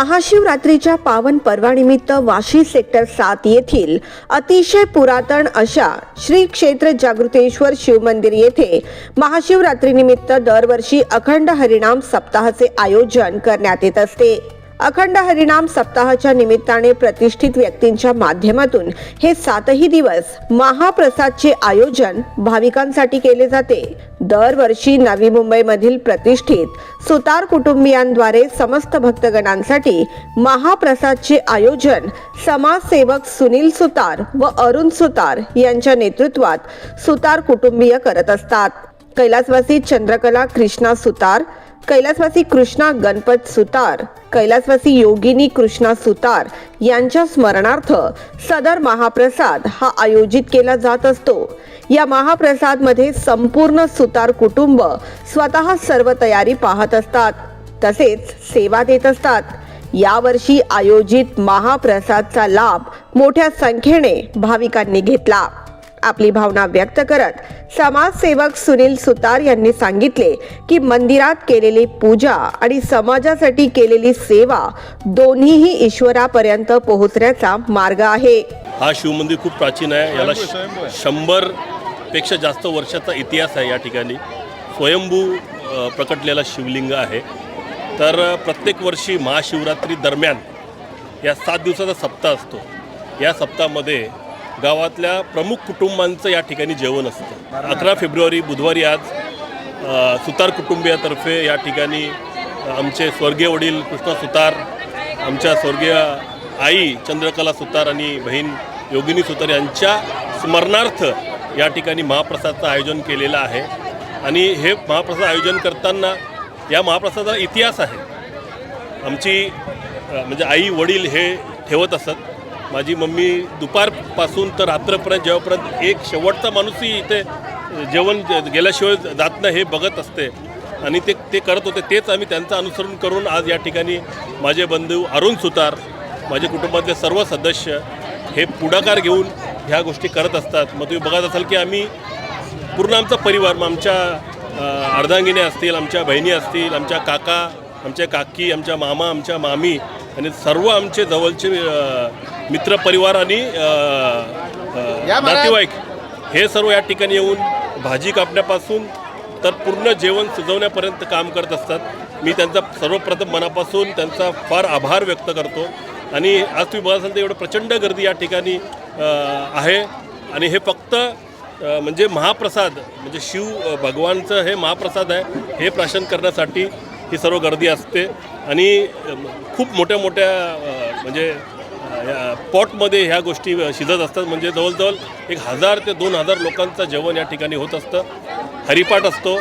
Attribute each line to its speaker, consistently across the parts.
Speaker 1: महाशिवरात्रीच्या पावन पर्वानिमित्त वाशी सेक्टर 7 येथील अतिशय पुरातन अशा श्री क्षेत्र जागृतेश्वर शिवमंदिर येथे महाशिवरात्रीनिमित्त दरवर्षी अखंड हरिनाम सप्ताहाचे आयोजन करण्यात येत असते। अखंड हरिनाम सप्ताहाच्या निमित्ताने प्रतिष्ठित व्यक्तींच्या माध्यमातून हे 7ही दिवस महाप्रसादचे आयोजन भाविकांसाठी केले जाते। दरवर्षी नवी मुंबईमधील प्रतिष्ठित सुतार कुटुंबियांद्वारे समस्त भक्तगणांसाठी महाप्रसादचे आयोजन समाजसेवक सुनील सुतार व अरुण सुतार यांच्या नेतृत्वात सुतार कुटुंबीय करत असतात। कैलासवासी चंद्रकला कृष्णा सुतार, कैलासवासी कृष्णा गणपत सुतार, कैलासवासी योगिनी कृष्णा सुतार यांच्या स्मरणार्थ सदर महाप्रसाद हा आयोजित केला जात असतो। या महाप्रसाद मध्ये संपूर्ण सुतार कुटुंब स्वतः सर्व तयारी पाहत असतात, तसेच सेवा देत असतात। यावर्षी आयोजित महाप्रसादचा लाभ मोठ्या संख्येने भाविकांनी घेतला। आपली भावना व्यक्त करत समाजसेवक सुनील सुतार यांनी सांगितले की मंदिरात केलेली पूजा आणि समाजासाठी केलेली सेवा दोन्हीही ईश्वरापर्यंत पोहोचण्याचा मार्ग आहे।
Speaker 2: हा शिवमंदिर खूप प्राचीन आहे। याला 100 पेक्षा जास्त वर्षाचा इतिहास आहे। या ठिकाणी स्वयंभू प्रकटलेला शिवलिंग आहे। तर प्रत्येक वर्षी महाशिवरात्री दरम्यान या 7 दिवसाचा सप्ताह असतो। या सप्ताहामध्ये गावातल्या प्रमुख कुटुंबांचं या ठिकाणी जेवण असतं। 11 फेब्रुवारी बुधवारी आज सुतार कुटुंबियातर्फे या ठिकाणी आमचे स्वर्गीय वडील कृष्णा सुतार, आमच्या स्वर्गीय आई चंद्रकला सुतार आणि बहीण योगिनी सुतार यांच्या स्मरणार्थ या ठिकाणी महाप्रसादाचं आयोजन केलेलं आहे। आणि हे महाप्रसाद आयोजन करताना या महाप्रसादाचा इतिहास आहे। आमची म्हणजे आई वडील हे ठेवत असत। माझी मम्मी दुपारपासून तर रात्रपर्यंत जेव्हापर्यंत एक शेवटचा माणूसही इथे जेवण गेल्याशिवाय जात नाही हे बघत असते आणि ते करत होते। तेच आम्ही त्यांचं अनुसरण करून आज या ठिकाणी माझे बंधू अरुण सुतार, माझे कुटुंबातले सर्व सदस्य हे पुढाकार घेऊन ह्या गोष्टी करत असतात। मग तुम्ही बघत असाल की आम्ही पूर्ण आमचा परिवार, मग आमच्या अर्धांगिनी असतील, आमच्या बहिणी असतील, आमच्या काका, आमच्या काकी, आमच्या मामा, आमच्या मामी आणि सर्व आमचे जवळचे मित्रपरिवार आणि नातेवाईक हे सर्व या ठिकाणी येऊन भाजी कापण्यापासून तर पूर्ण जेवण शिजवण्यापर्यंत काम करत असतात। मी त्यांचा सर्वप्रथम मनापासून त्यांचा फार आभार व्यक्त करतो। आणि आज तुम्ही बघा असाल तर एवढं प्रचंड गर्दी या ठिकाणी आहे। आणि हे फक्त म्हणजे महाप्रसाद म्हणजे शिव भगवानचं हे महाप्रसाद आहे, हे प्राशन करण्यासाठी ही सर्व गर्दी असते। आणि खूप मोठ्या मोठ्या म्हणजे पॉटमध्ये ह्या गोष्टी शिजत असतात। म्हणजे जवळजवळ 1000 ते 2000 लोकांचं जेवण या ठिकाणी होत असतं। हरिपाठ असतो,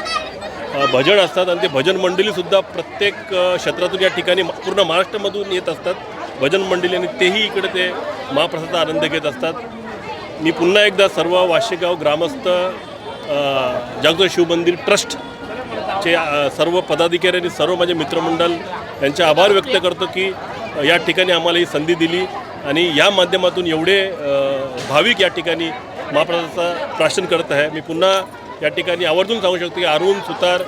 Speaker 2: भजन असतात आणि ते भजन मंडळीसुद्धा प्रत्येक क्षेत्रातून या ठिकाणी पूर्ण महाराष्ट्रामधून येत असतात भजन मंडळी, आणि तेही इकडे ते महाप्रसादाचा आनंद घेत असतात। मी पुन्हा एकदा सर्व वाशेगाव ग्रामस्थ जागृत शिवमंदिर ट्रस्टचे सर्व पदाधिकारी आणि सर्व माझे मित्रमंडळ यांचे आभार व्यक्त करतो की या ठिकाणी आम्हाला ही संधी दिली आणि या माध्यमातून एवढे भाविक या ठिकाणी महाप्रसादाचा प्राशन करत आहे। मी पुन्हा या ठिकाणी आवर्जून सांगू शकतो की अरुण सुतार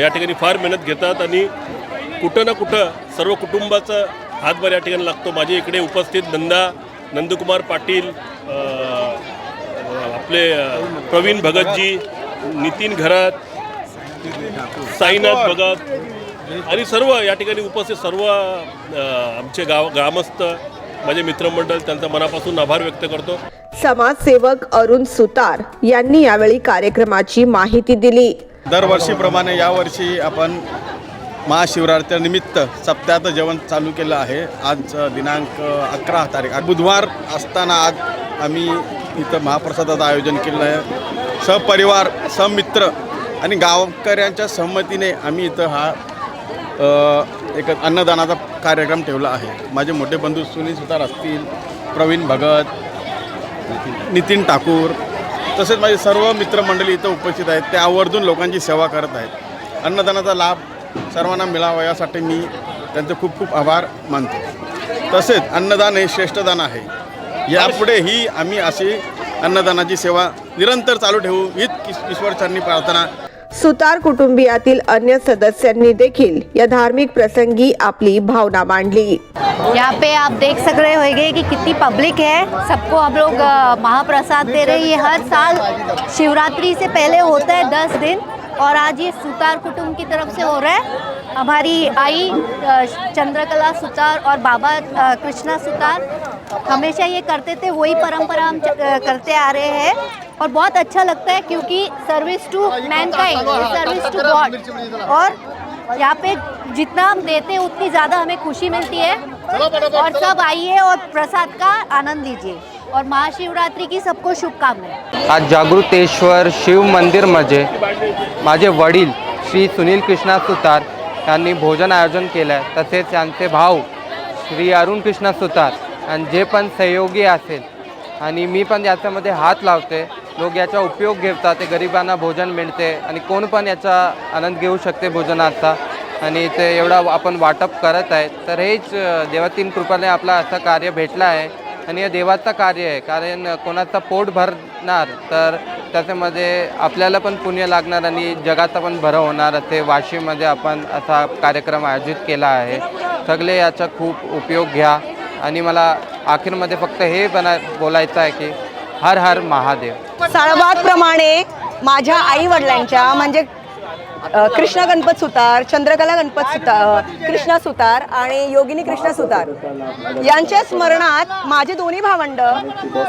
Speaker 2: या ठिकाणी फार मेहनत घेतात आणि कुठं ना कुठं सर्व कुटुंबाचा हातभार या ठिकाणी लागतो। माझे इकडे उपस्थित नंदकुमार पाटील, आपले प्रवीण भगतजी, नितीन घरात, साईनाथ भगत आणि सर्व या ठिकाणी उपस्थित सर्व आमचे ग्रामस्थ माझे मित्रमंडळ त्यांचा मनापासून आभार व्यक्त करतो।
Speaker 1: समाजसेवक अरुण सुतार यांनी यावेळी कार्यक्रमाची माहिती दिली।
Speaker 3: दरवर्षीप्रमाणे यावर्षी आपण महाशिवरात्रीनिमित्त सप्ताहाचं जेवण चालू केलं आहे। आज दिनांक 11 तारीख बुधवार असताना आज आम्ही इथं महाप्रसादाचं आयोजन केलं आहे। सहपरिवार, सहमित्र आणि गावकऱ्यांच्या संमतीने आम्ही इथं हा एक अन्नदानाचा कार्यक्रम ठेवला आहे। माझे मोठे बंधू सुनील सुतार असतील, प्रवीण भगत, नितीन ठाकूर, तसेच माझे सर्व मित्रमंडळी इथं उपस्थित आहेत। ते आवर्जून लोकांची सेवा करत आहेत। अन्नदानाचा लाभ सर्वांना मिळावा यासाठी मी त्यांचे खूप खूप आभार मानतो। तसेच अन्नदान हे श्रेष्ठदान आहे। यापुढेही आम्ही अशी अन्नदानाची सेवा निरंतर चालू ठेवू हीच ईश्वरचरणी प्रार्थना।
Speaker 1: सुतार कुटुंबियातील अन्य सदस्यांनी देखील या धार्मिक प्रसंगी आपली भावना मांडली।
Speaker 4: यहाँ पे आप देख सक रहे होंगे कि कितनी पब्लिक है। सबको हम लोग महाप्रसाद दे रहे हैं। ये हर साल शिवरात्रि से पहले होता है 10 दिन, और आज ये सुतार कुटुंब की तरफ से हो रहा है। हमारी आई चंद्रकला सुतार और बाबा कृष्णा सुतार हमेशा ये करते थे, वही परंपरा हम करते आ रहे हैं और बहुत अच्छा लगता है, क्योंकि service to mankind, service to God. और यहाँ पे जितना हम देते हैं उतनी ज़्यादा हमें खुशी मिलती है। और सब आइए और प्रसाद का आनंद लीजिए, और महाशिवरात्रि की सबको शुभकामनाएं।
Speaker 5: आज जागृतेश्वर शिव मंदिरमध्ये माझे वडील श्री सुनील कृष्णा सुतार यांनी भोजन आयोजन केलं आहे। तसेच त्यांचे भाऊ श्री अरुण कृष्णा सुतार आणि जे पण सहयोगी असेल आणि मी पण याच्यामध्ये हात लावते। लोक याचा उपयोग घेतात, ते गरिबांना भोजन मिळते आणि कोण पण याचा आनंद घेऊ शकते भोजनाचा, आणि ते एवढा आपण वाटप करत आहे। तर हेच देवातीन कृपेने आपला असं कार्य भेटलं आहे आणि हे देवाचं कार्य आहे। कारण कोणाचं पोट भरणार तर त्याच्यामध्ये आपल्याला पण पुण्य लागणार आणि जगाचा पण भरं होणार। असे वाशीमध्ये आपण असा कार्यक्रम आयोजित केला आहे। सगळे याचा खूप उपयोग घ्या। आणि मला अखेरमध्ये फक्त हे बोलायचं आहे की हर हर महादेव।
Speaker 6: साळवादप्रमाणे माझ्या आई वडिलांच्या म्हणजे कृष्णा गणपत सुतार, चंद्रकला गणपत सुतार, कृष्णा सुतार आणि योगिनी कृष्णा सुतार यांच्या स्मरणात माझे दोन्ही भावंड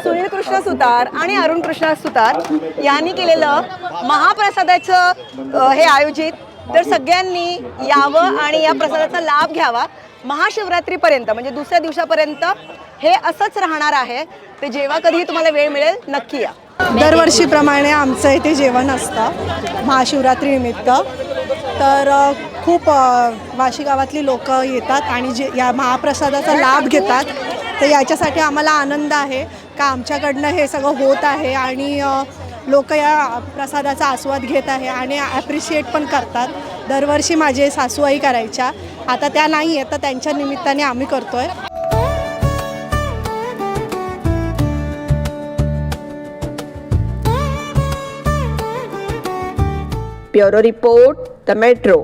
Speaker 6: सुनील कृष्ण सुतार आणि अरुण कृष्ण सुतार यांनी केलेलं महाप्रसादाचं हे आयोजित। तर सगळ्यांनी यावं आणि या प्रसादाचा लाभ घ्यावा। महाशिवरात्रीपर्यंत म्हणजे दुसऱ्या दिवसापर्यंत हे असंच राहणार आहे। ते जेव्हा कधी तुम्हाला वेळ मिळेल नक्की या।
Speaker 7: दरवर्षीप्रमाणे आमचं इथे जेवण असतं महाशिवरात्रीनिमित्त। तर खूप वाशी गावातली लोक येतात आणि जे या महाप्रसादाचा लाभ घेतात। तर याच्यासाठी आम्हाला आनंद आहे का आमच्याकडनं हे सगळं होत आहे आणि लोक या प्रसादाचा आस्वाद घेत आहे आणि ॲप्रिशिएट पण करतात। दरवर्षी माझे सासूबाई करायच्या, आता त्या नाही आहेत, तर त्यांच्या निमित्ताने आम्ही करतोय।
Speaker 1: Bureau report, the metro.